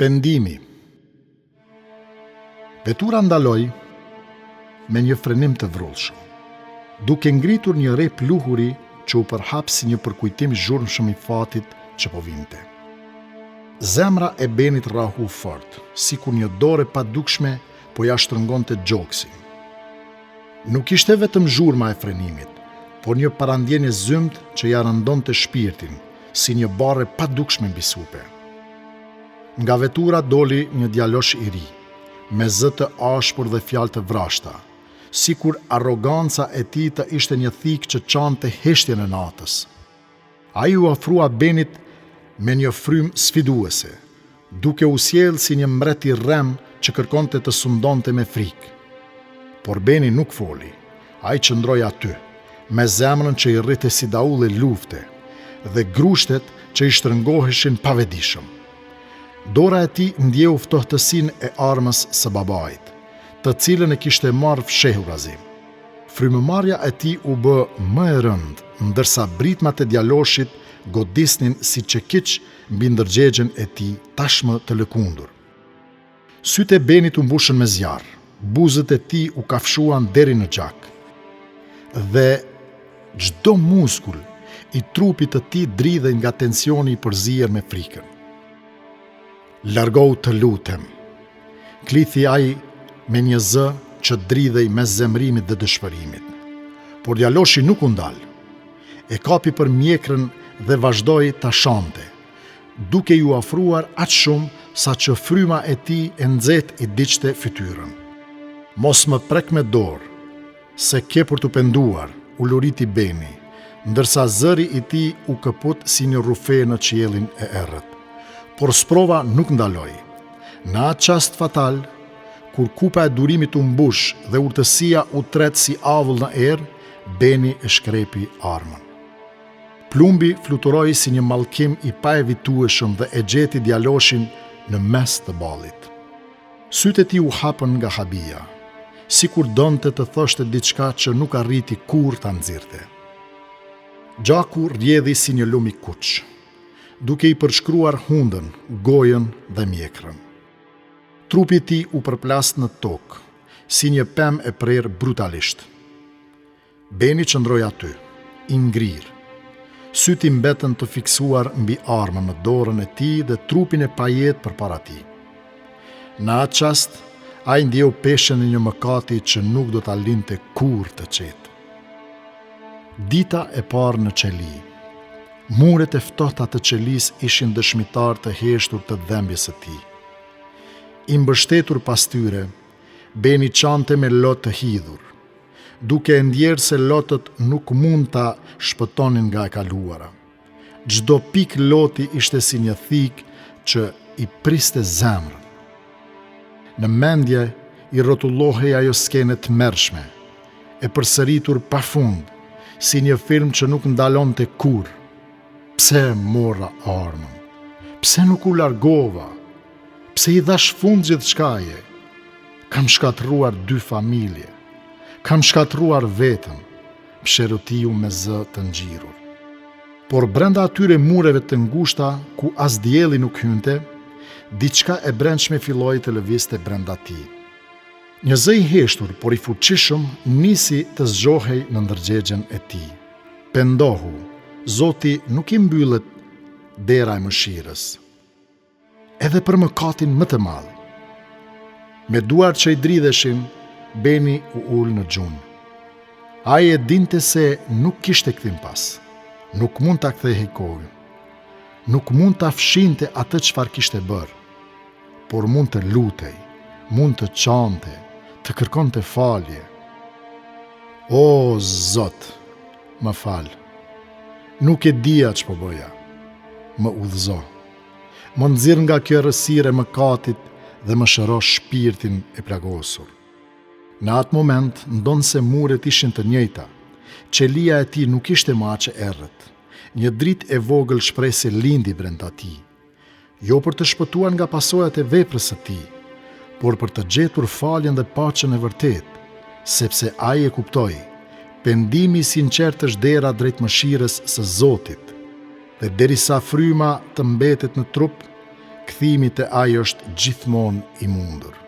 Pendimi. Vetura ndaloi me një frenim të vrullshëm, duke ngritur një re pluhuri që u përhap si një përkujtim zhurmshëm i fatit që po vinte. Zemra e Benit rahu fort, sikur një dorë e padukshme po ja shtrëngonte gjoksin. Nuk ishte vetëm zhurma e frenimit, por një parandjenje zymt që ja rëndonte shpirtin, si një barre padukshme mbi supe. Nga vetura doli një djalosh i ri, me zë të ashpër dhe fjalë të vrashta, sikur arroganca e tij të ishte një thikë që çante heshtjen e natës. Ai u ofrua Benit me një frym sfiduese, duke u sjellë si një mbret i rrem që kërkonte të sundonte me frikë. Por Beni nuk foli. Ai qëndroi aty, me zemrën që i rrite si daull e lufte dhe grushtet që i shtrëngoheshin pavedishëm. Dora e tij ndjeu ftohtësinë e armës së babait, të cilën e kishte marrë fshehurazi. Frymëmarrja e tij u bë më e rëndë, ndërsa britmat e djaloshit godisnin si çekiç mbi ndërgjegjen e tij tashmë të lëkundur. Sytë e Benit u mbushën me zjarr, buzët e tij u kafshuan deri në gjak, dhe çdo muskull i trupit të tij dridhej nga tensioni i përzier me frikën. Largohu të lutem, klithi ai me një zë që dridhej mes zemrimit dhe dëshpërimit. Por djaloshi nuk u ndal. E kapi për mjekrën dhe vazhdoi ta shante, duke ju ofruar aq shumë sa që fryma e tij e nxehtë i diqte fytyrën. Mos më prek me dorë, se ke për të penduar, u luriti Beni, ndërsa zëri i tij u këput si një rufe në qiellin e errët. Por sprova nuk ndaloi. Në atë çast fatal, kur kupa e durimit u mbush dhe urtësia u tret si avull në erë, Beni e shkrepi armën. Plumbi fluturoi si një mallkim i paevitueshëm dhe e gjeti djaloshin në mes të ballit. Sytë e tij u hapën nga habia, sikur donte të thoshte diçka që nuk arriti kurrë ta nxirrte. Gjaku rrjedhi si një lum i kuq, duke i përshkruar hundën, gojën dhe mjekrën. Trupi i tij u përplas në tokë, si një pemë e prerë brutalisht. Beni qëndroi aty, i ngrirë. Sytë i mbetën të fiksuar mbi armën në dorën e tij dhe trupin e pajet përpara tij. Në atë çast, ai ndjeu peshën e një mëkati që nuk do ta linte kurrë të qetë. Dita e parë në qeli. Muret e ftohta të qelis ishin dëshmitar të heshtur të dhembjes së tij. I mbështetur pas tyre, Beni çante me lot të hidhur, duke e ndjerë se lotët nuk mund ta shpëtonin nga e kaluara. Çdo pik loti ishte si një thikë që i priste zemrën. Në mendje i rrotullohej ajo skenë të mërshme, e përsëritur pafund, si një film që nuk ndalonte kurrë. Pse morra armën? Pse nuk u largova? Pse i dhash fund gjithçkaje? Kam shkatruar 2 familje. Kam shkatruar veten, psherotiu me zë të ngjirur. Por brenda atyre mureve të ngushta, ku as dielli nuk hynte, diçka e brendshme filloi të lëvizte brenda tij. Një zë i heshtur, por i fuqishëm, nisi të zgjohej në ndërgjegjen e tij. Pendohu, Zoti nuk i mbyllet dera e mëshirës, edhe për mëkatin më të madh. Me duart që i dridheshin, Beni u ul në gjumë. Ai e dinte se nuk kishte kthim pas, nuk mund ta kthehej kohën, nuk mund ta fshinte atë çfarë kishte bërë, por mund të lutej, mund të çante, të kërkonte falje. O Zot, më fal. Nuk e dija që po bëja. Më udhëzo. Më nxirr nga kjo errësirë e mëkatit dhe më shëro shpirtin e plagosur. Në atë moment, ndonë se muret ishin të njëjta. Qelia e tij nuk ishte më aq e errët. Një dritë e vogël shprehse lindi brenda tij. Jo për të shpëtuar nga pasojat e veprës së tij, por për të gjetur faljen dhe paqen e vërtetë, sepse ai e kuptoi. Pendimi i sinqert është dera drejt mëshirës së Zotit, dhe derisa fryma të mbetet në trup, kthimi te ai është gjithmonë i mundur.